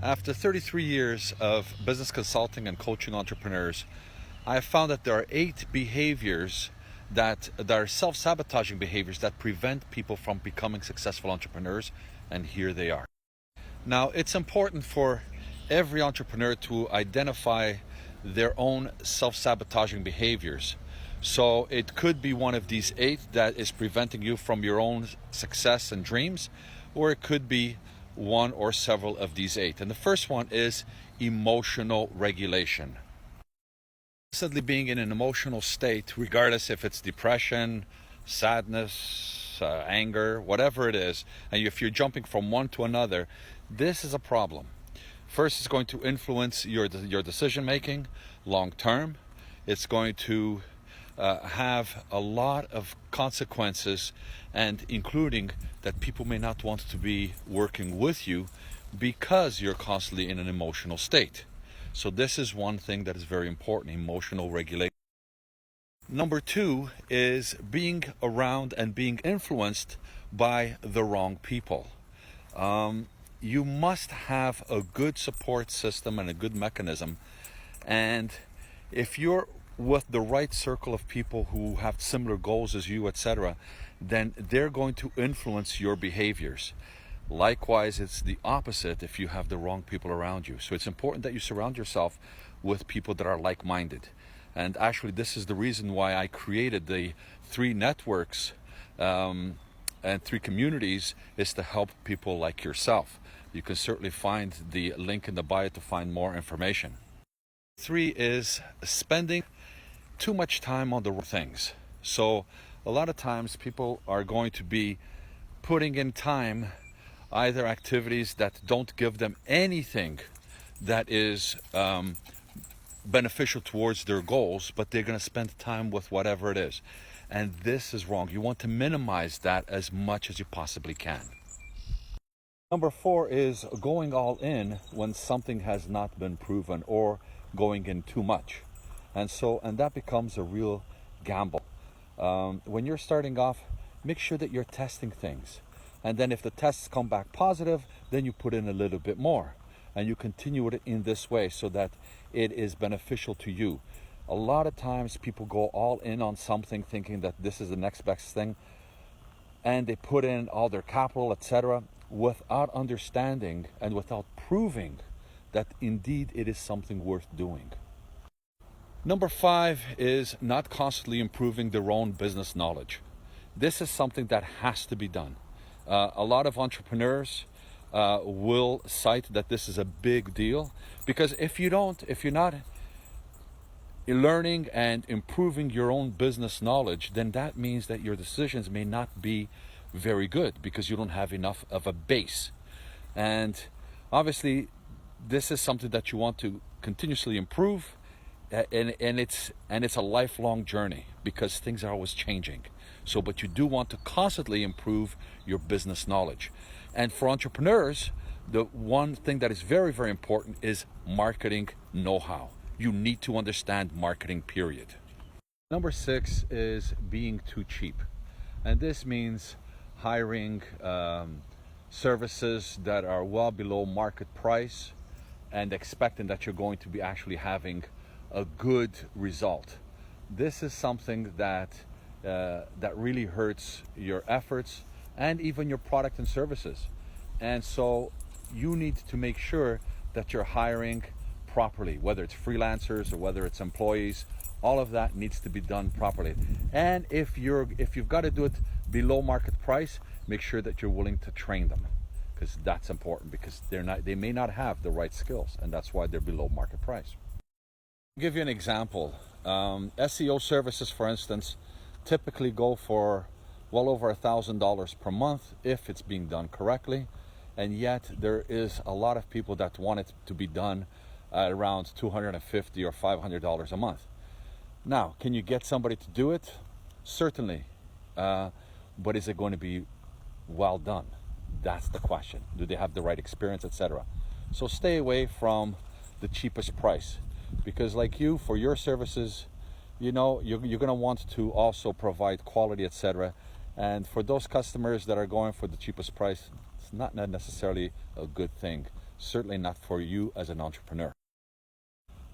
After 33 years of business consulting and coaching entrepreneurs, I have found that there are 8 behaviors that are self-sabotaging behaviors that prevent people from becoming successful entrepreneurs, and here they are. Now, it's important for every entrepreneur to identify their own self-sabotaging behaviors. So it could be one of these 8 that is preventing you from your own success and dreams, or it could be one or several of these 8. And the first one is emotional regulation. Constantly being in an emotional state, regardless if it's depression, sadness, anger, whatever it is, and if you're jumping from one to another, this is a problem. First, it's going to influence your decision making long term. It's going to have a lot of consequences, and including that people may not want to be working with you because you're constantly in an emotional state. So this is one thing that is very important: emotional regulation. Number 2 is being around and being influenced by the wrong people. You must have a good support system and a good mechanism, and if you're with the right circle of people who have similar goals as you, etc., then they're going to influence your behaviors. Likewise, it's the opposite if you have the wrong people around you. So it's important that you surround yourself with people that are like-minded. And actually, this is the reason why I created the 3 networks and 3 communities, is to help people like yourself. You can certainly find the link in the bio to find more information. 3 is spending too much time on the wrong things. So a lot of times people are going to be putting in time either activities that don't give them anything that is beneficial towards their goals, but they're going to spend time with whatever it is. And this is wrong. You want to minimize that as much as you possibly can. Number 4 is going all in when something has not been proven, or going in too much. And that becomes a real gamble. When you're starting off, make sure that you're testing things. And then if the tests come back positive, then you put in a little bit more. And you continue it in this way so that it is beneficial to you. A lot of times people go all in on something thinking that this is the next best thing, and they put in all their capital, etc., without understanding and without proving that indeed it is something worth doing. Number 5 is not constantly improving their own business knowledge. This is something that has to be done. A lot of entrepreneurs will cite that this is a big deal, because if you're not learning and improving your own business knowledge, then that means that your decisions may not be very good, because you don't have enough of a base. And obviously this is something that you want to continuously improve, and it's a lifelong journey, because things are always changing. So, but you do want to constantly improve your business knowledge. And for entrepreneurs, the one thing that is very, very important is marketing know-how. You need to understand marketing, period. Number 6 is being too cheap. And this means hiring services that are well below market price and expecting that you're going to be actually having a good result. This is something that really hurts your efforts and even your product and services. And so you need to make sure that you're hiring properly, whether it's freelancers or whether it's employees. All of that needs to be done properly. And if you've got to do it below market price, make sure that you're willing to train them, because that's important, because they may not have the right skills, and that's why they're below market price. I'll give you an example. SEO services, for instance, typically go for well over $1,000 per month if it's being done correctly, and yet there is a lot of people that want it to be done at around $250 or $500 a month. Now, can you get somebody to do it? Certainly, but is it going to be well done? That's the question. Do they have the right experience, etc.? So stay away from the cheapest price, because like you, for your services, you're going to want to also provide quality, etc. And for those customers that are going for the cheapest price, it's not necessarily a good thing. certainly not for you as an entrepreneur.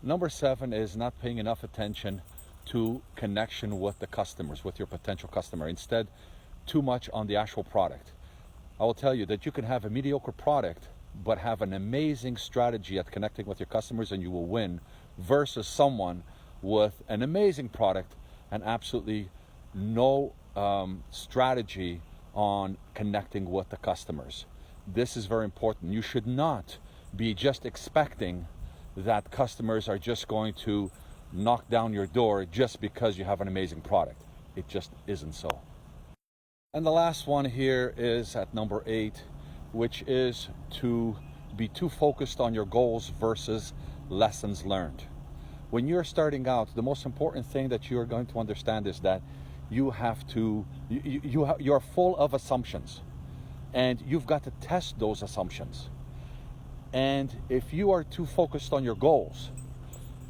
Number 7 is not paying enough attention to connection with the customers, with your potential customer. Instead, too much on the actual product. I will tell you that you can have a mediocre product but have an amazing strategy at connecting with your customers and you will win, versus someone with an amazing product and absolutely no strategy on connecting with the customers. This is very important. You should not be just expecting that customers are just going to knock down your door just because you have an amazing product. It just isn't so. And the last one here is at number 8, which is to be too focused on your goals versus lessons learned. When you're starting out, the most important thing that you're going to understand is that you are full of assumptions, and you've got to test those assumptions. And if you are too focused on your goals,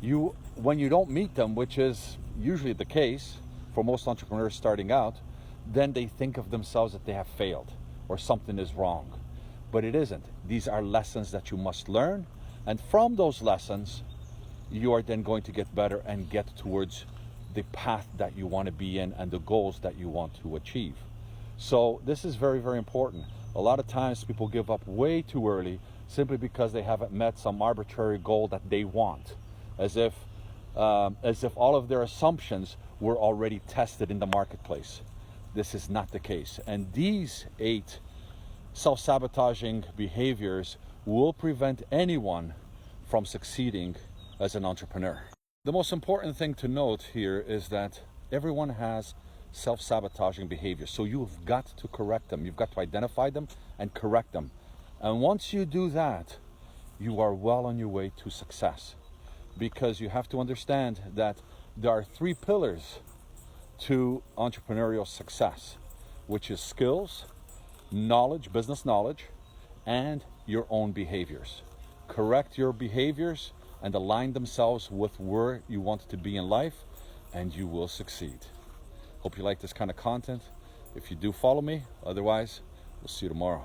when you don't meet them, which is usually the case for most entrepreneurs starting out, then they think of themselves that they have failed or something is wrong. But it isn't. These are lessons that you must learn, and from those lessons, you are then going to get better and get towards the path that you want to be in and the goals that you want to achieve. So this is very, very important. A lot of times people give up way too early simply because they haven't met some arbitrary goal that they want, as if all of their assumptions were already tested in the marketplace. This is not the case. And these 8 self-sabotaging behaviors will prevent anyone from succeeding as an entrepreneur. The most important thing to note here is that everyone has self-sabotaging behaviors. So you've got to correct them. You've got to identify them and correct them. And once you do that, you are well on your way to success. Because you have to understand that there are 3 pillars to entrepreneurial success, which is skills, knowledge, business knowledge, and your own behaviors. Correct your behaviors and align themselves with where you want to be in life, and you will succeed. Hope you like this kind of content. If you do, follow me. Otherwise, we'll see you tomorrow.